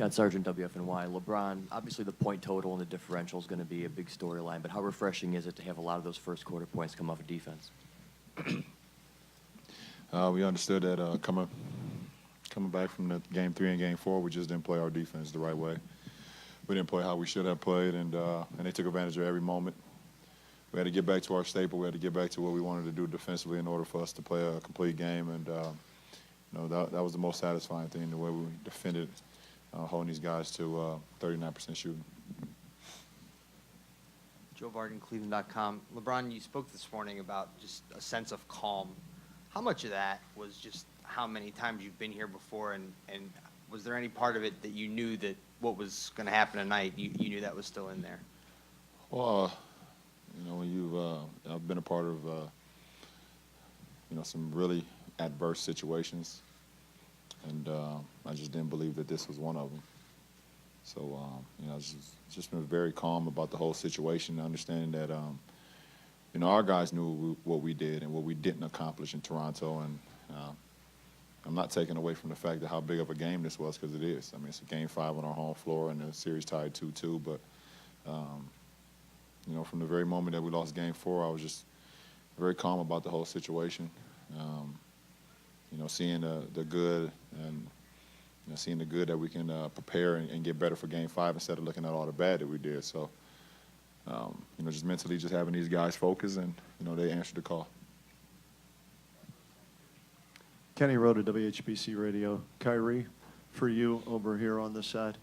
Scott Sargent, WFNY. LeBron, obviously the point total and the differential is going to be a big storyline, but how refreshing is it to have a lot of those first quarter points come off of defense? We understood that coming back from the game 3 and game 4, we just didn't play our defense the right way. We didn't play how we should have played, and they took advantage of every moment. We had to get back to our staple. We had to get back to what we wanted to do defensively in order for us to play a complete game, and that was the most satisfying thing, the way we defended, holding these guys to 39% shooting. Joe Varden, Cleveland.com. LeBron, you spoke this morning about just a sense of calm. How much of that was just how many times you've been here before, and was there any part of it that you knew that what was going to happen tonight, you knew that was still in there? Well, when I've been a part of, some really adverse situations, and I just didn't believe that this was one of them. So, just been very calm about the whole situation, understanding that, our guys knew what we did and what we didn't accomplish in Toronto, and I'm not taking away from the fact that how big of a game this was, because it is. I mean, it's a game 5 on our home floor, and the series tied 2-2, but, from the very moment that we lost game 4, I was just very calm about the whole situation. Seeing the good and seeing the good that we can prepare and get better for game 5 instead of looking at all the bad that we did. So, just mentally just having these guys focus, and, they answered the call. Kenny Rowe to WHBC Radio. Kyrie, for you over here on this side,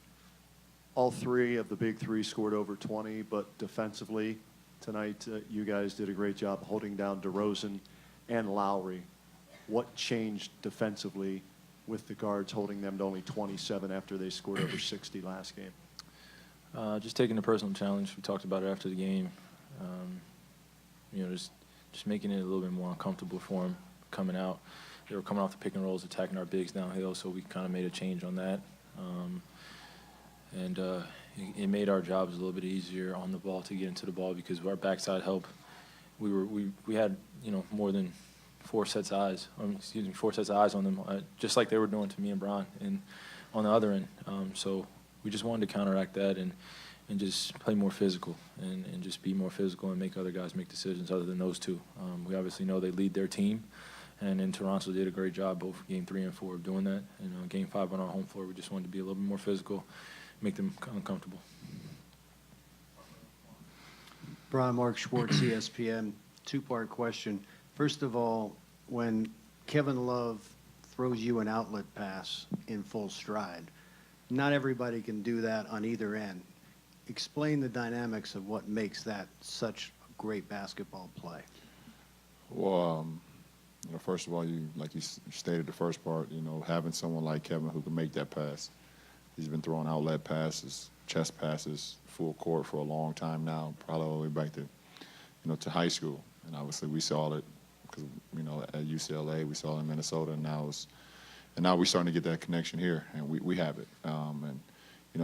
all 3 of the big 3 scored over 20, but defensively tonight you guys did a great job holding down DeRozan and Lowry. What changed defensively with the guards holding them to only 27 after they scored over 60 last game? Just taking the personal challenge. We talked about it after the game. Just making it a little bit more uncomfortable for them coming out. They were coming off the pick and rolls, attacking our bigs downhill, so we kind of made a change on that. It made our jobs a little bit easier on the ball to get into the ball, because our backside help, we had more than 4 sets of eyes on them, just like they were doing to me and Bron, and on the other end. So we just wanted to counteract that and just play more physical and just be more physical and make other guys make decisions other than those 2. We obviously know they lead their team, and in Toronto did a great job both game 3 and 4 of doing that. And game 5 on our home floor, we just wanted to be a little bit more physical, make them uncomfortable. Brian Mark Schwartz, ESPN. 2-part question. First of all, when Kevin Love throws you an outlet pass in full stride, not everybody can do that on either end. Explain the dynamics of what makes that such a great basketball play. Well, first of all, like you stated the first part, having someone like Kevin who can make that pass. He's been throwing outlet passes, chest passes, full court for a long time now, probably all the way back to, to high school. And obviously we saw it because, at UCLA, we saw it in Minnesota, and now we're starting to get that connection here, and we have it.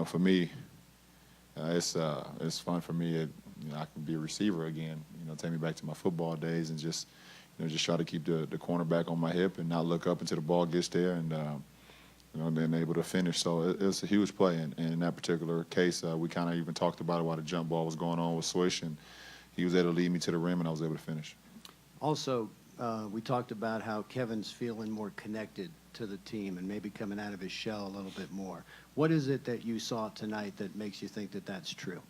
For me, it's fun for me. I can be a receiver again. Take me back to my football days and just try to keep the cornerback on my hip and not look up until the ball gets there, and then able to finish. So it's a huge play. And in that particular case, we kind of even talked about it while the jump ball was going on with Swish, and he was able to lead me to the rim, and I was able to finish. Also, we talked about how Kevin's feeling more connected to the team and maybe coming out of his shell a little bit more. What is it that you saw tonight that makes you think that that's true?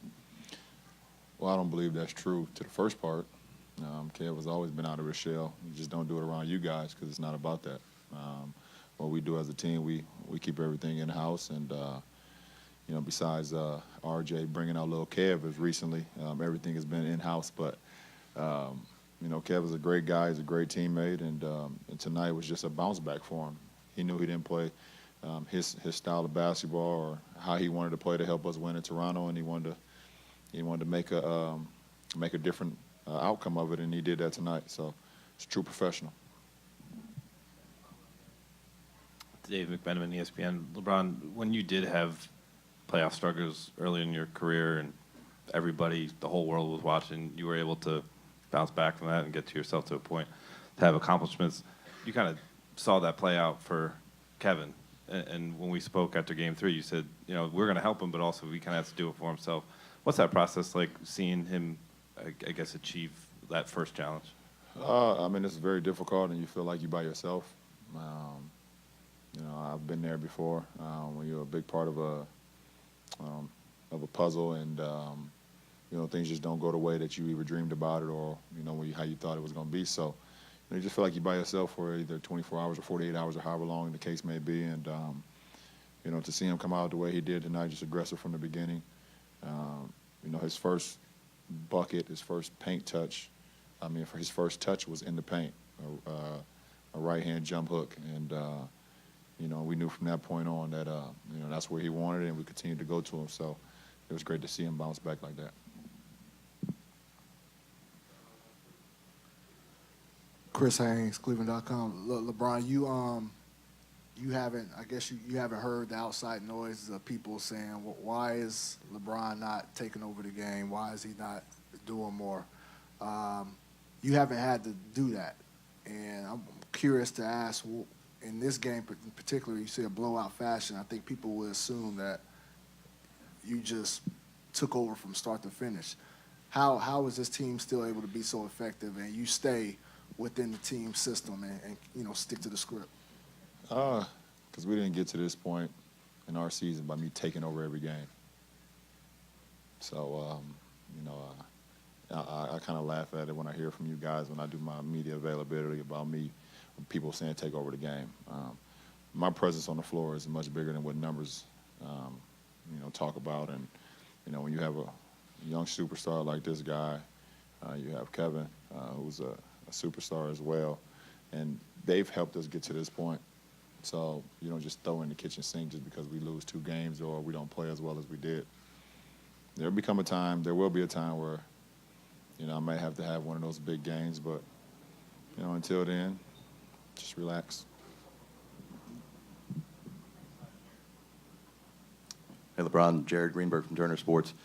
Well, I don't believe that's true to the first part. Kev has always been out of his shell. You just don't do it around you guys because it's not about that. What we do as a team, we keep everything in-house, and besides RJ bringing out little Kev as recently, everything has been in-house. But Kev is a great guy. He's a great teammate, and tonight was just a bounce back for him. He knew he didn't play his style of basketball or how he wanted to play to help us win in Toronto, and he wanted to make a different outcome of it, and he did that tonight. So it's a true professional. Dave McMenamin, ESPN. LeBron, when you did have playoff struggles early in your career and everybody, the whole world was watching, you were able to bounce back from that and get to yourself to a point to have accomplishments. You kind of saw that play out for Kevin And when we spoke after Game 3, you said, you know, we're going to help him, but also we kind of have to do it for himself. What's that process like, seeing him, I guess, achieve that first challenge? I mean, it's very difficult, and you feel like you're by yourself. You know, I've been there before. When you're a big part of a puzzle, and you know, things just don't go the way that you either dreamed about it or, you know, how you thought it was going to be. So, you know, you just feel like you're by yourself for either 24 hours or 48 hours or however long the case may be. And you know, to see him come out the way he did tonight, just aggressive from the beginning. You know, his first bucket, his first paint touch, I mean, for his first touch was in the paint, a right-hand jump hook. And, you know, we knew from that point on that, you know, that's where he wanted it, and we continued to go to him. So it was great to see him bounce back like that. Chris Haynes, Cleveland.com. LeBron, you haven't, I guess you haven't heard the outside noises of people saying, well, why is LeBron not taking over the game? Why is he not doing more? You haven't had to do that. And I'm curious to ask, in this game in particular, you see a blowout fashion, I think people would assume that you just took over from start to finish. How is this team still able to be so effective and you stay within the team system and you know, stick to the script? Because we didn't get to this point in our season by me taking over every game. So, you know, I kind of laugh at it when I hear from you guys when I do my media availability about me, people saying take over the game. My presence on the floor is much bigger than what numbers, you know, talk about. And, you know, when you have a young superstar like this guy, you have Kevin, who's a superstar as well, and they've helped us get to this point. So you don't just throw in the kitchen sink just because we lose 2 games or we don't play as well as we did. There will be a time where, you know, I may have to have one of those big games, but, you know, until then, just relax. Hey, LeBron, Jared Greenberg from Turner Sports.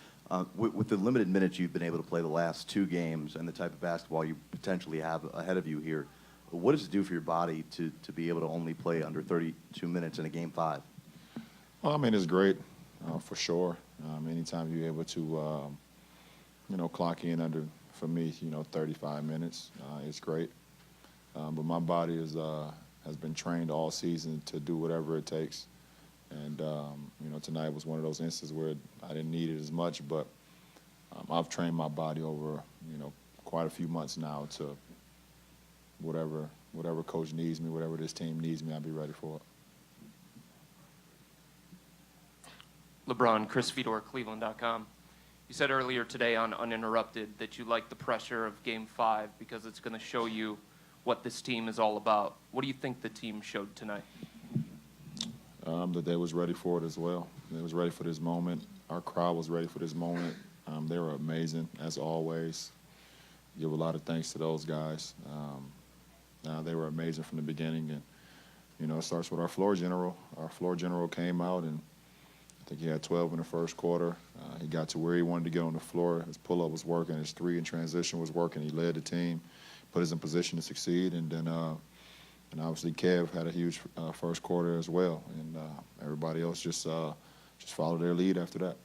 With the limited minutes you've been able to play the last 2 games and the type of basketball you potentially have ahead of you here, what does it do for your body to be able to only play under 32 minutes in a Game 5? Well, I mean, it's great, for sure. Anytime you're able to, you know, clock in under, for me, you know, 35 minutes, it's great. But my body has been trained all season to do whatever it takes. And, you know, tonight was one of those instances where I didn't need it as much, but I've trained my body over, you know, quite a few months now to whatever coach needs me, whatever this team needs me, I'll be ready for it. LeBron, Chris Fedor, Cleveland.com. You said earlier today on Uninterrupted that you like the pressure of Game 5 because it's going to show you what this team is all about. What do you think the team showed tonight? That they was ready for it as well. They was ready for this moment. Our crowd was ready for this moment. They were amazing, as always. Give a lot of thanks to those guys. They were amazing from the beginning. And, you know, it starts with our floor general. Our floor general came out, and I think he had 12 in the first quarter. He got to where he wanted to get on the floor. His pull-up was working. His 3 in transition was working. He led the team, put us in position to succeed. And then and obviously Kev had a huge first quarter as well. And everybody else just followed their lead after that.